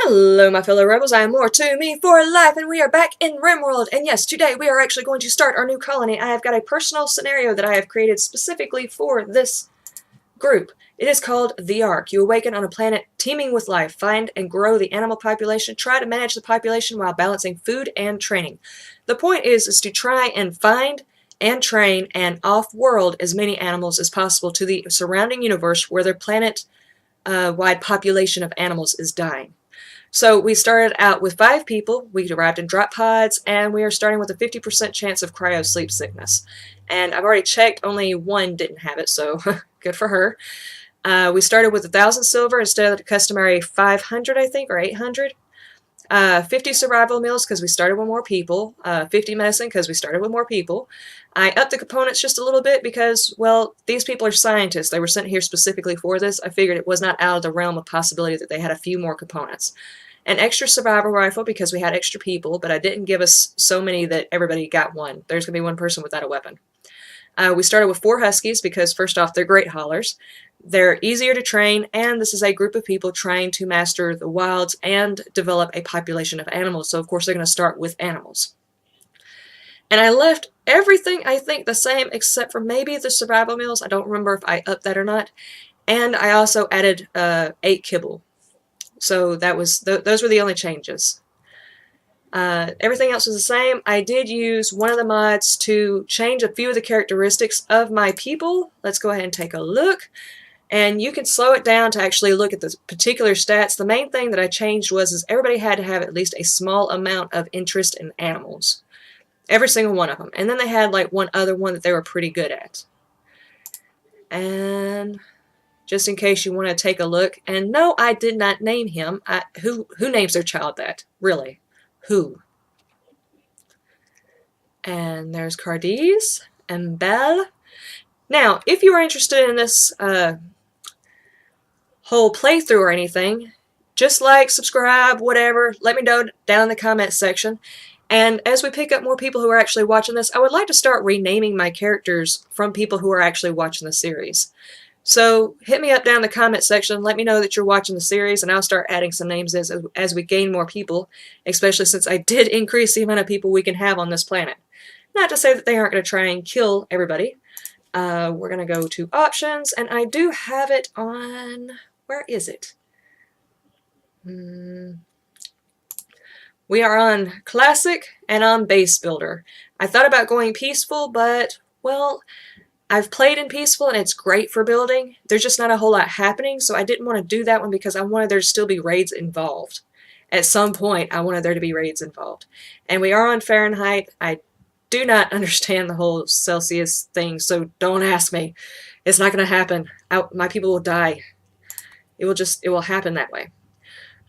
Hello my fellow rebels, I am more to me for life, and we are back in RimWorld. And yes, today we are actually going to start our new colony. I have got a personal scenario that I have created specifically for this group. It is called the Ark. You awaken on a planet teeming with life. Find and grow the animal population. Try to manage the population while balancing food and training. The point is to try and find and train and off-world as many animals as possible to the surrounding universe where their planet-wide population of animals is dying. So we started out with 5 people, we arrived in drop pods, and we are starting with a 50% chance of cryo sleep sickness. And I've already checked, only one didn't have it, so good for her. We started with 1,000 silver instead of the customary 500, I think, or 800. 50 survival meals because we started with more people. 50 medicine because we started with more people. I upped the components just a little bit because, well, these people are scientists. They were sent here specifically for this. I figured it was not out of the realm of possibility that they had a few more components. An extra survival rifle because we had extra people, but I didn't give us so many that everybody got one. There's going to be one person without a weapon. We started with 4 huskies because, first off, they're great haulers. They're easier to train, and this is a group of people trying to master the wilds and develop a population of animals. So, of course, they're going to start with animals. And I left everything, I think, the same except for maybe the survival meals. I don't remember if I upped that or not. And I also added 8 kibble. So that was those were the only changes. Everything else was the same. I did use one of the mods to change a few of the characteristics of my people. Let's go ahead and take a look. And you can slow it down to actually look at the particular stats. The main thing that I changed was everybody had to have at least a small amount of interest in animals. Every single one of them. And then they had like one other one that they were pretty good at. And just in case you want to take a look. And no, I did not name him. Who names their child that? Really? Who? And there's Cardis and Belle. Now, if you are interested in this whole playthrough or anything, just like, subscribe, whatever, let me know down in the comments section. And as we pick up more people who are actually watching this, I would like to start renaming my characters from people who are actually watching the series. So hit me up down in the comment section, let me know that you're watching the series, and I'll start adding some names as we gain more people, especially since I did increase the amount of people we can have on this planet. Not to say that they aren't going to try and kill everybody. We're going to go to options, and I do have it on... Where is it? We are on Classic and on Base Builder. I thought about going Peaceful, but, well, I've played in Peaceful and it's great for building. There's just not a whole lot happening, so I didn't want to do that one because I wanted there to still be raids involved. At some point, I wanted there to be raids involved. And we are on Fahrenheit. I do not understand the whole Celsius thing, so don't ask me. It's not going to happen. My people will die. It will happen that way.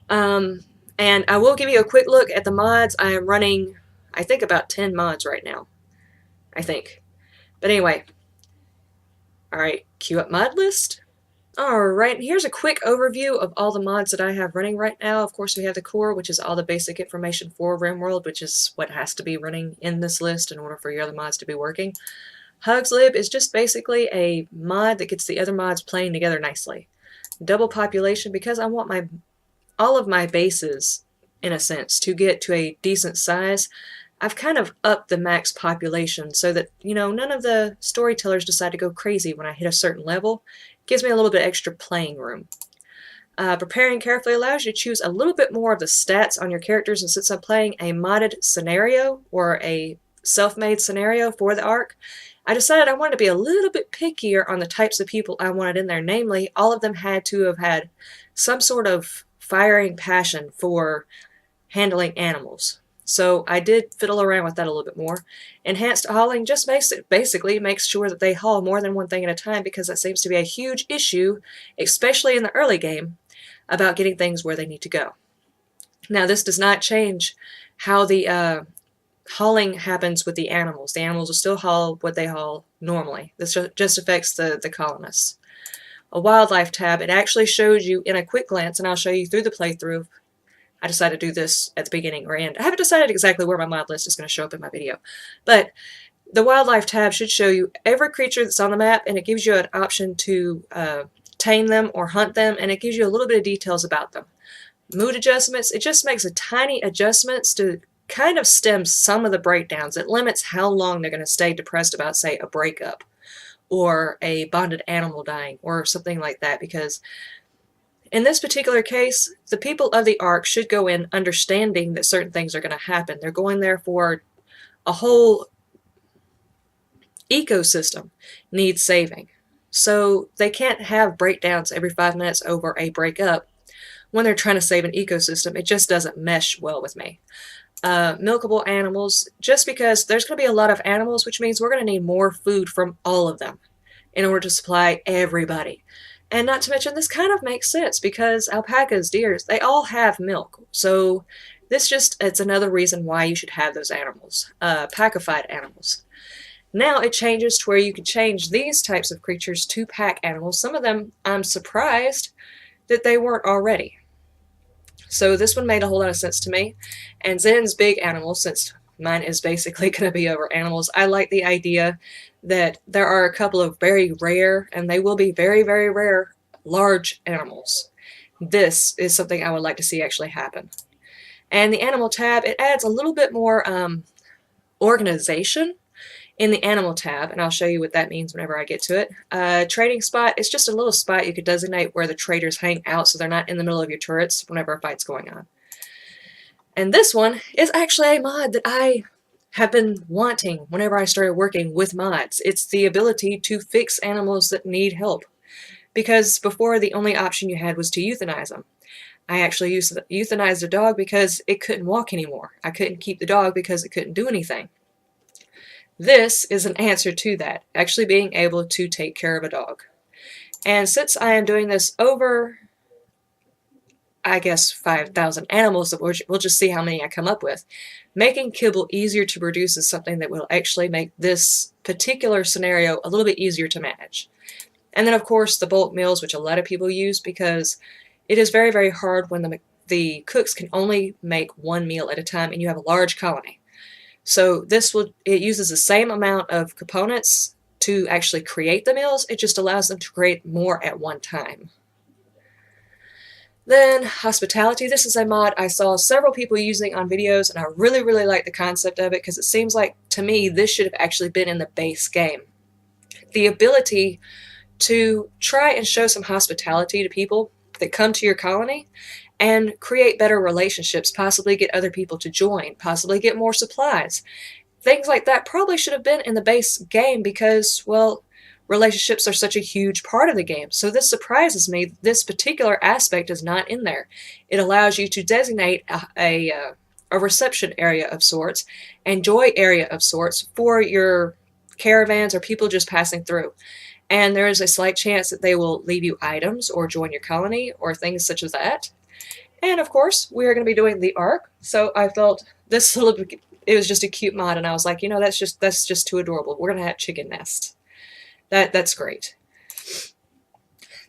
And I will give you a quick look at the mods. I am running, I think, about 10 mods right now. I think. But anyway. Alright, queue up mod list. Alright, here's a quick overview of all the mods that I have running right now. Of course, we have the core, which is all the basic information for RimWorld, which is what has to be running in this list in order for your other mods to be working. Hugslib is just basically a mod that gets the other mods playing together nicely. Double population, because I want all of my bases, in a sense, to get to a decent size. I've kind of upped the max population so that, you know, none of the storytellers decide to go crazy when I hit a certain level. It gives me a little bit extra playing room. Preparing carefully allows you to choose a little bit more of the stats on your characters, and since I'm playing a modded scenario or a self-made scenario for the Ark, I decided I wanted to be a little bit pickier on the types of people I wanted in there. Namely, all of them had to have had some sort of firing passion for handling animals. So I did fiddle around with that a little bit more. Enhanced hauling just basically makes sure that they haul more than one thing at a time, because that seems to be a huge issue, especially in the early game, about getting things where they need to go. Now, this does not change how the hauling happens with the animals. The animals will still haul what they haul normally. This just affects the colonists. A wildlife tab, it actually shows you in a quick glance, and I'll show you through the playthrough. I decided to do this at the beginning or end. I haven't decided exactly where my mod list is going to show up in my video. But the wildlife tab should show you every creature that's on the map, and it gives you an option to tame them or hunt them, and it gives you a little bit of details about them. mood adjustments. It just makes a tiny adjustments to kind of stem some of the breakdowns. It limits how long they're going to stay depressed about, say, a breakup or a bonded animal dying or something like that, because in this particular case, the people of the Ark should go in understanding that certain things are going to happen. They're going there for a whole ecosystem needs saving. So they can't have breakdowns every 5 minutes over a breakup when they're trying to save an ecosystem. It just doesn't mesh well with me. Milkable animals, just because there's going to be a lot of animals, which means we're going to need more food from all of them in order to supply everybody. And not to mention, this kind of makes sense because alpacas, deers, they all have milk. So it's another reason why you should have those animals, packified animals. Now it changes to where you can change these types of creatures to pack animals. Some of them, I'm surprised that they weren't already. So this one made a whole lot of sense to me. And Zen's big animals, since mine is basically going to be over animals, I like the idea that there are a couple of very rare, and they will be very, very rare, large animals. This is something I would like to see actually happen. And the animal tab, it adds a little bit more organization in the animal tab, and I'll show you what that means whenever I get to it. Trading spot, it's just a little spot you could designate where the traders hang out so they're not in the middle of your turrets whenever a fight's going on. And this one is actually a mod that I have been wanting whenever I started working with mods. It's the ability to fix animals that need help. Because before, the only option you had was to euthanize them. I actually euthanized a dog because it couldn't walk anymore. I couldn't keep the dog because it couldn't do anything. This is an answer to that, actually being able to take care of a dog. And since I am doing this over, I guess, 5,000 animals, we'll just see how many I come up with, making kibble easier to produce is something that will actually make this particular scenario a little bit easier to manage. And then, of course, the bulk meals, which a lot of people use because it is very, very hard when the cooks can only make one meal at a time and you have a large colony. So it uses the same amount of components to actually create the meals. It just allows them to create more at one time. Then hospitality. This is a mod I saw several people using on videos, and I really, really like the concept of it because it seems like, to me, this should have actually been in the base game. The ability to try and show some hospitality to people that come to your colony and create better relationships, possibly get other people to join, possibly get more supplies. Things like that probably should have been in the base game because, well, relationships are such a huge part of the game. So this surprises me. This particular aspect is not in there. It allows you to designate a reception area of sorts and joy area of sorts for your caravans or people just passing through. And there is a slight chance that they will leave you items or join your colony or things such as that. And of course, we are going to be doing the Ark. So I felt it was just a cute mod, and I was like, you know, that's just too adorable. We're going to have chicken nests. That's great.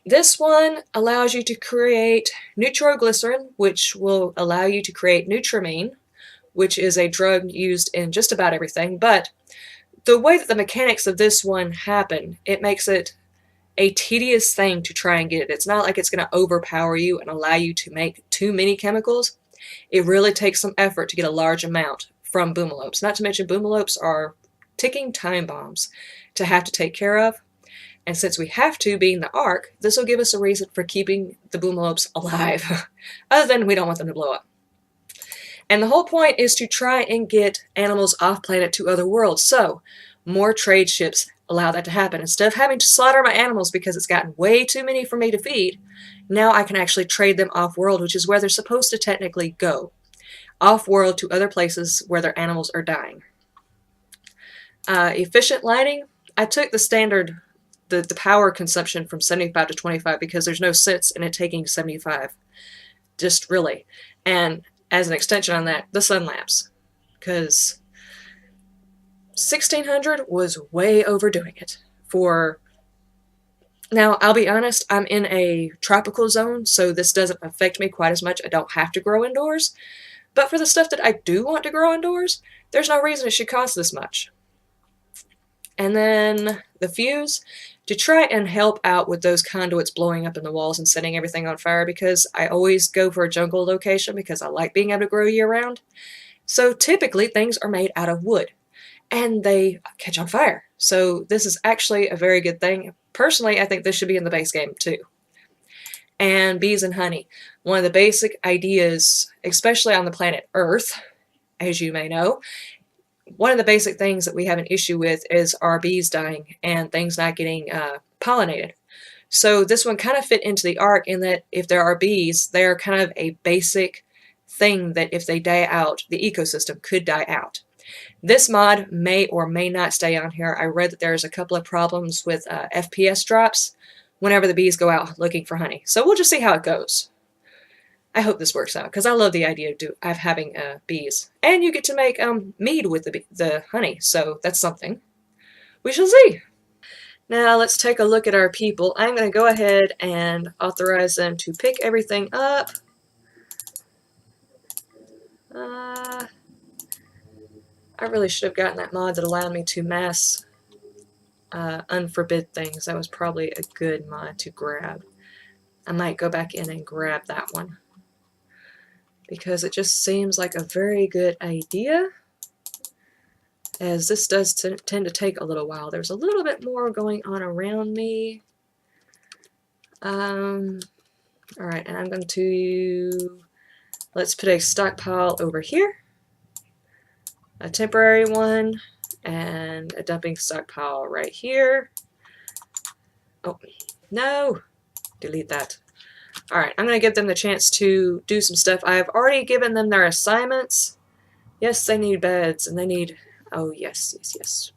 This one allows you to create nitroglycerin, which will allow you to create Nutramine, which is a drug used in just about everything. But the way that the mechanics of this one happen, it makes it a tedious thing to try and get it. It's not like it's going to overpower you and allow you to make too many chemicals. It really takes some effort to get a large amount from boomalopes. Not to mention boomalopes are ticking time bombs to have to take care of. And since we have to, being the Ark, this will give us a reason for keeping the boomalopes alive. Other than we don't want them to blow up. And the whole point is to try and get animals off planet to other worlds. So, more trade ships allow that to happen. Instead of having to slaughter my animals because it's gotten way too many for me to feed, now I can actually trade them off-world, which is where they're supposed to technically go. Off-world to other places where their animals are dying. Efficient lighting. I took the standard, the power consumption from 75 to 25 because there's no sense in it taking 75. Just really. And as an extension on that, the sun lamps. Because 1600 was way overdoing it. Now, I'll be honest, I'm in a tropical zone, so this doesn't affect me quite as much. I don't have to grow indoors. But for the stuff that I do want to grow indoors, there's no reason it should cost this much. And then the fuse to try and help out with those conduits blowing up in the walls and setting everything on fire, because I always go for a jungle location because I like being able to grow year-round. So typically things are made out of wood and they catch on fire. So this is actually a very good thing. Personally, I think this should be in the base game too. And bees and honey. One of the basic ideas, especially on the planet Earth, as you may know, one of the basic things that we have an issue with is our bees dying and things not getting pollinated. So this one kind of fit into the Ark in that if there are bees, they're kind of a basic thing that if they die out, the ecosystem could die out. This mod may or may not stay on here. I read that there's a couple of problems with FPS drops whenever the bees go out looking for honey. So we'll just see how it goes. I hope this works out because I love the idea of having bees. And you get to make mead with the honey, so that's something. We shall see. Now let's take a look at our people. I'm going to go ahead and authorize them to pick everything up. I really should have gotten that mod that allowed me to mass unforbid things. That was probably a good mod to grab. I might go back in and grab that one, because it just seems like a very good idea, as this does tend to take a little while. There's a little bit more going on around me. Alright, and I'm going to, let's put a stockpile over here, a temporary one, and a dumping stockpile right here. Oh, no! Delete that. Alright, I'm going to give them the chance to do some stuff. I have already given them their assignments. Yes, they need beds, and they need... Oh, yes, yes, yes.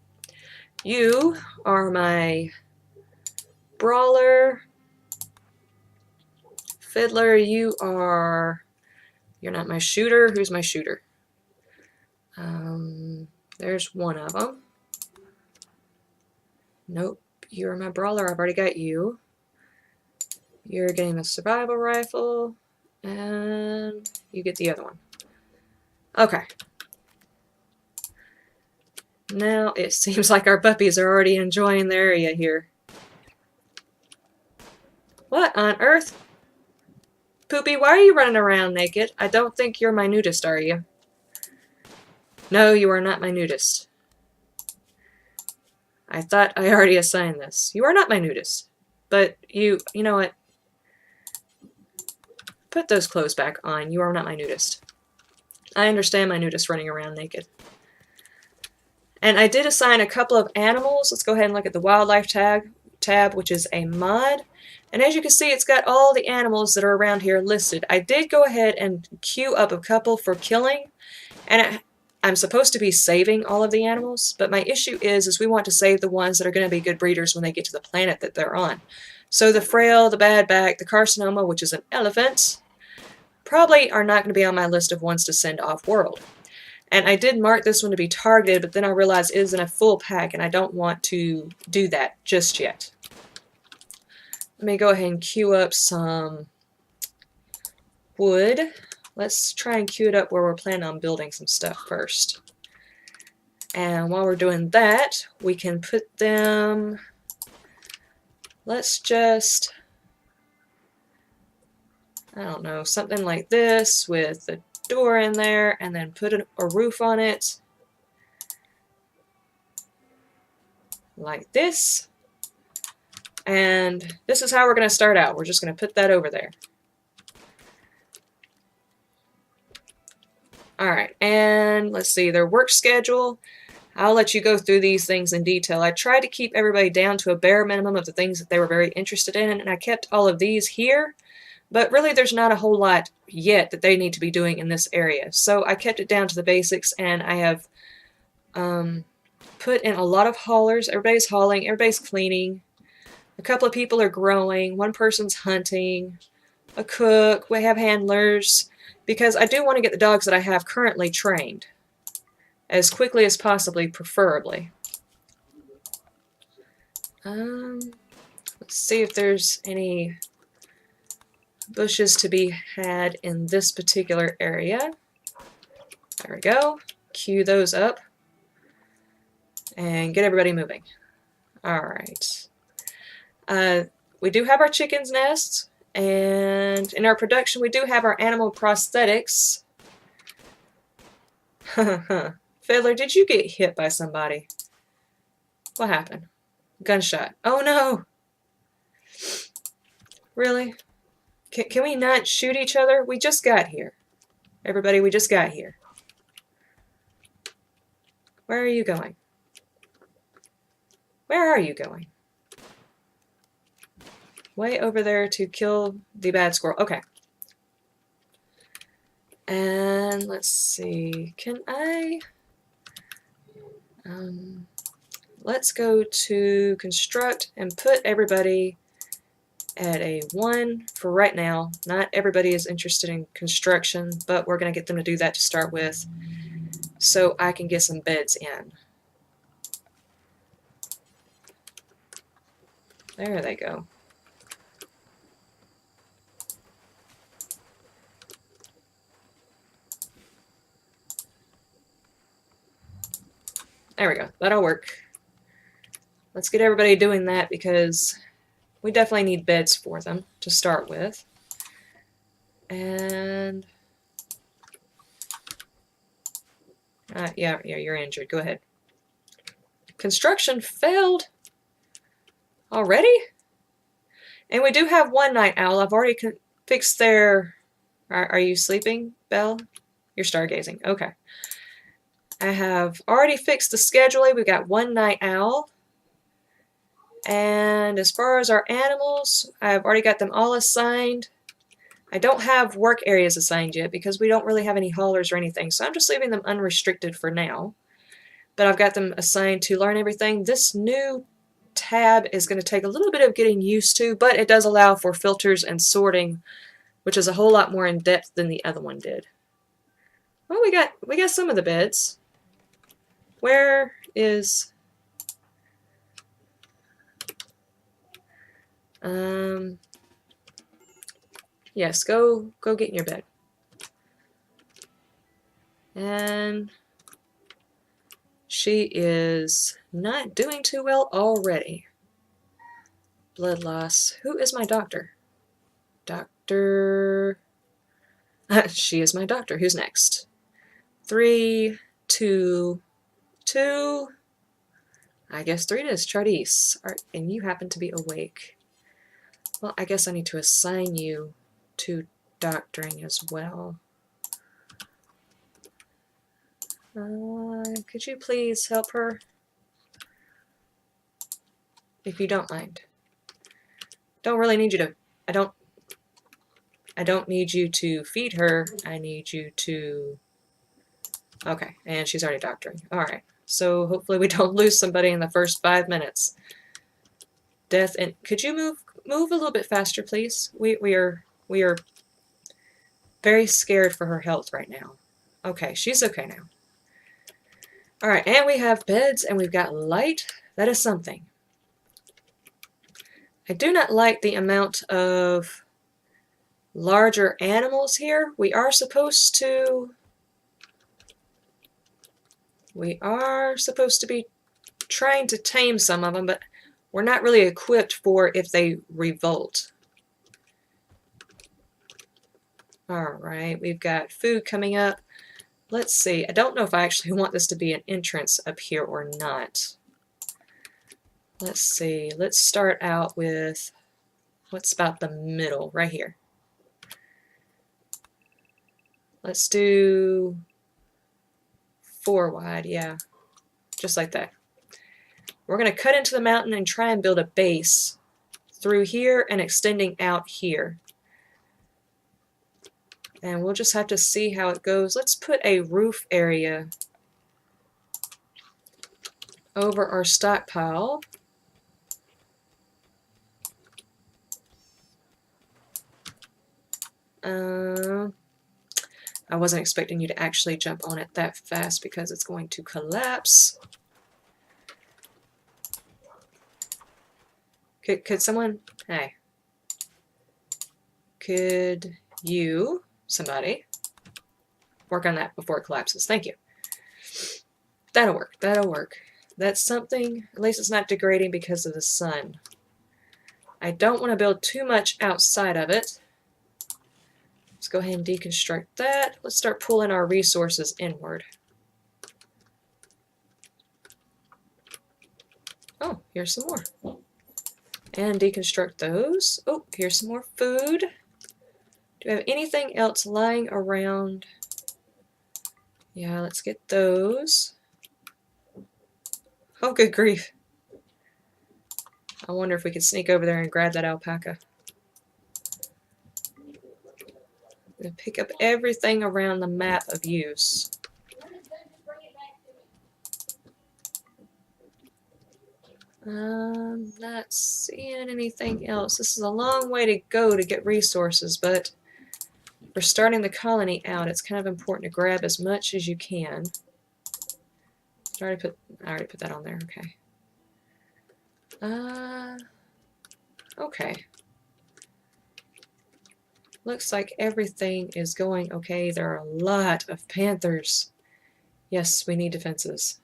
You are my brawler. Fiddler, you are... You're not my shooter. Who's my shooter? There's one of them. Nope, you're my brawler. I've already got you. You're getting a survival rifle, and you get the other one. Okay. Now it seems like our puppies are already enjoying the area here. What on earth? Poopy, why are you running around naked? I don't think you're my nudist, are you? No, you are not my nudist. I thought I already assigned this. You are not my nudist. But you know what? Put those clothes back on. You are not my nudist. I understand my nudist running around naked. And I did assign a couple of animals. Let's go ahead and look at the wildlife tab, which is a mod. And as you can see, it's got all the animals that are around here listed. I did go ahead and queue up a couple for killing. And I'm supposed to be saving all of the animals, but my issue is we want to save the ones that are going to be good breeders when they get to the planet that they're on. So the frail, the bad back, the carcinoma, which is an elephant, probably are not going to be on my list of ones to send off-world. And I did mark this one to be targeted, but then I realized it isn't a full pack, and I don't want to do that just yet. Let me go ahead and queue up some wood. Let's try and queue it up where we're planning on building some stuff first. And while we're doing that, we can put them... Let's just... I don't know, something like this with a door in there, and then put a roof on it. Like this. And this is how we're going to start out. We're just going to put that over there. Alright, and let's see, their work schedule. I'll let you go through these things in detail. I tried to keep everybody down to a bare minimum of the things that they were very interested in, and I kept all of these here. But really, there's not a whole lot yet that they need to be doing in this area. So I kept it down to the basics, and I have put in a lot of haulers. Everybody's hauling, everybody's cleaning. A couple of people are growing. One person's hunting. A cook. We have handlers. Because I do want to get the dogs that I have currently trained. As quickly as possibly, preferably. Let's see if there's any bushes to be had in this particular area. There we go. Queue those up. and get everybody moving. Alright. We do have our chicken's nests, and in our production we do have our animal prosthetics. Fiddler, did you get hit by somebody? What happened? Gunshot. Oh no! Really? Can we not shoot each other? We just got here. Everybody, we just got here. Where are you going? Where are you going? Way over there to kill the bad squirrel. Okay. And let's see. Can I... let's go to construct and put everybody at a 1 for right now. Not everybody is interested in construction, but we're going to get them to do that to start with so I can get some beds in. There they go. There we go. That'll work. Let's get everybody doing that because we definitely need beds for them to start with. And yeah, you're injured. Go ahead. Construction failed already? And we do have one night owl. I've already fixed their... Are you sleeping, Belle? You're stargazing. Okay. I have already fixed the scheduling. We've got one night owl. And as far as our animals, I've already got them all assigned. I don't have work areas assigned yet because we don't really have any haulers or anything. So I'm just leaving them unrestricted for now. But I've got them assigned to learn everything. This new tab is going to take a little bit of getting used to, but it does allow for filters and sorting, which is a whole lot more in depth than the other one did. Well, we got some of the beds. Where is... yes, go get in your bed. And she is not doing too well already. Blood loss. Who is my doctor? Doctor... she is my doctor. Who's next? 3, 2, 2. I guess 3 it is. Charisse. And you happen to be awake. Well, I guess I need to assign you to doctoring as well. Could you please help her? If you don't mind. Don't really need you to... I don't need you to feed her. I need you to... Okay, and she's already doctoring. Alright, so hopefully we don't lose somebody in the first 5 minutes. Death and... Could you move a little bit faster, please? We are very scared for her health right now. Okay, she's okay now. Alright, and we have beds and we've got light. That is something. I do not like the amount of larger animals here. We are supposed to be trying to tame some of them, but we're not really equipped for if they revolt. Alright, we've got food coming up. Let's see. I don't know if I actually want this to be an entrance up here or not. Let's see. Let's start out with what's about the middle, right here. Let's do 4 wide, yeah. Just like that. We're going to cut into the mountain and try and build a base through here and extending out here. And we'll just have to see how it goes. Let's put a roof area over our stockpile. I wasn't expecting you to actually jump on it that fast because it's going to collapse. Could someone... Hey. Could you, somebody, work on that before it collapses? Thank you. That'll work. That'll work. That's something, at least it's not degrading because of the sun. I don't want to build too much outside of it. Let's go ahead and deconstruct that. Let's start pulling our resources inward. Oh, here's some more. And deconstruct those. Oh, here's some more food. Do we have anything else lying around? Yeah, let's get those. Oh, good grief. I wonder if we could sneak over there and grab that alpaca. And pick up everything around the map of use. Not seeing anything else. This is a long way to go to get resources, but for starting the colony out, it's kind of important to grab as much as you can. I already put that on there. Okay. Okay. Looks like everything is going okay. There are a lot of panthers. Yes, we need defenses.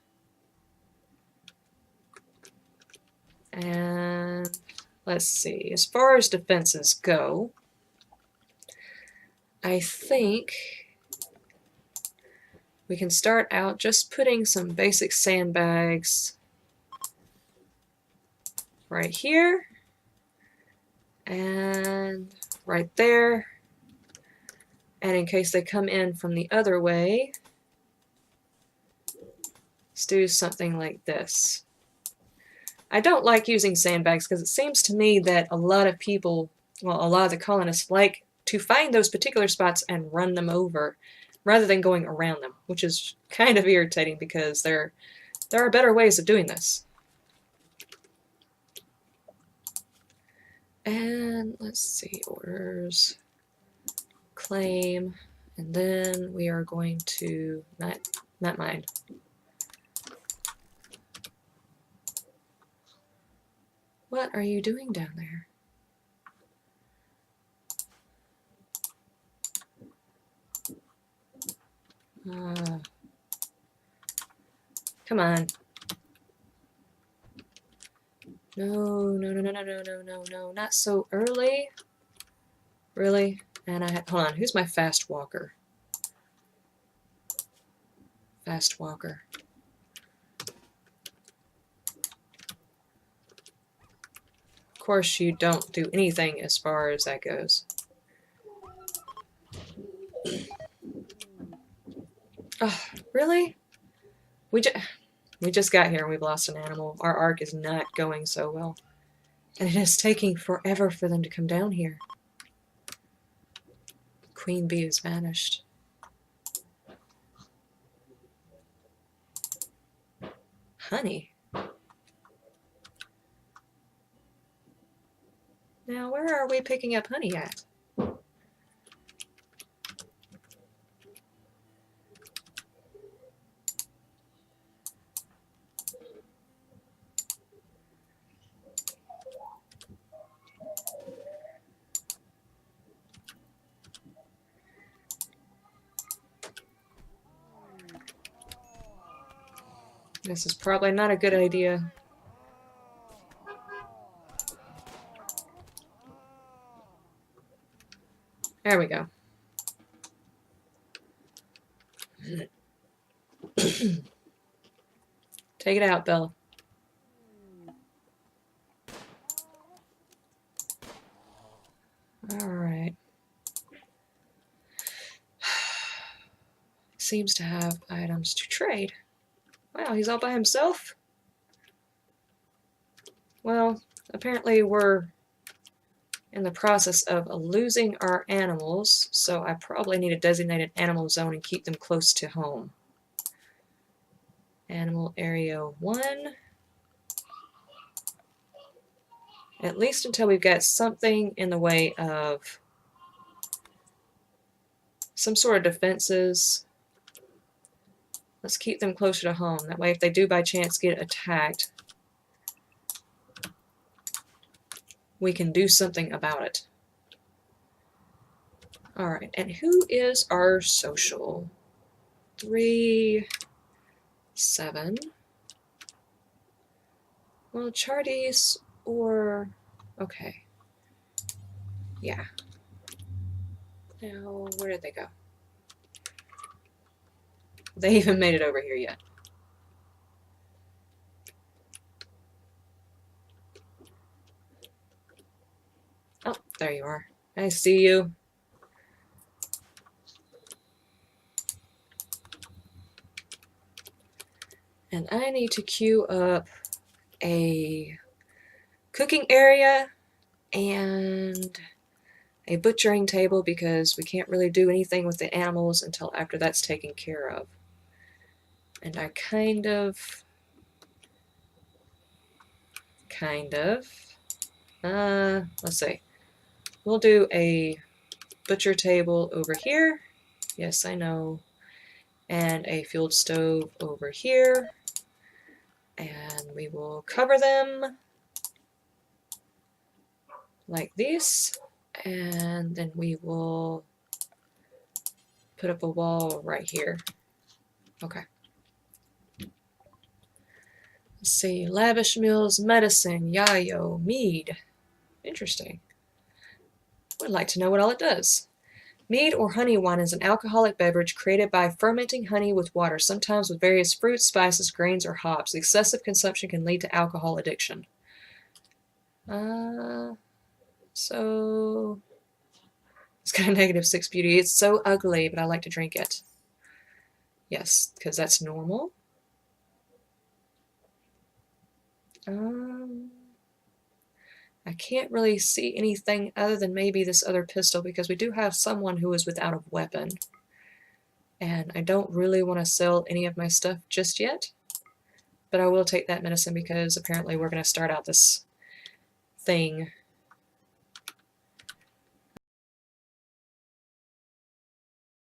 And let's see. As far as defenses go, I think we can start out just putting some basic sandbags right here and right there. And in case they come in from the other way, let's do something like this. I don't like using sandbags because it seems to me that a lot of people, well, a lot of the colonists like to find those particular spots and run them over rather than going around them, which is kind of irritating because there are better ways of doing this. And let's see, orders, claim, and then we are going to, not mine. What are you doing down there? Come on. No, not so early. Really? And hold on, who's my fast walker? Fast walker. Of course, you don't do anything as far as that goes. Oh, really? We just got here and we've lost an animal. Our ark is not going so well. And it is taking forever for them to come down here. Queen bee has vanished. Honey. Now, where are we picking up honey at? This is probably not a good idea. There we go. Take it out, Bella. Alright. Seems to have items to trade. Wow, he's all by himself? Well, apparently we're in the process of losing our animals, so I probably need a designated animal zone and keep them close to home. Animal Area 1. At least until we've got something in the way of some sort of defenses. Let's keep them closer to home. That way if they do by chance get attacked, we can do something about it. Alright, and who is our social? 3, 7. Well, Charties or... Okay. Yeah. Now, where did they go? They even made it over here yet. Oh, there you are. I see you. And I need to queue up a cooking area and a butchering table because we can't really do anything with the animals until after that's taken care of. And I kind of, let's see. We'll do a butcher table over here. Yes, I know. And a fueled stove over here. And we will cover them like this. And then we will put up a wall right here. Okay. Let's see. Lavish meals, medicine, yayo, mead. Interesting. Would like to know what all it does. Mead or honey wine is an alcoholic beverage created by fermenting honey with water, sometimes with various fruits, spices, grains, or hops. Excessive consumption can lead to alcohol addiction. So it's got a -6 beauty. It's so ugly, but I like to drink it. Yes, because that's normal. I can't really see anything other than maybe this other pistol because we do have someone who is without a weapon. And I don't really want to sell any of my stuff just yet. But I will take that medicine because apparently we're going to start out this thing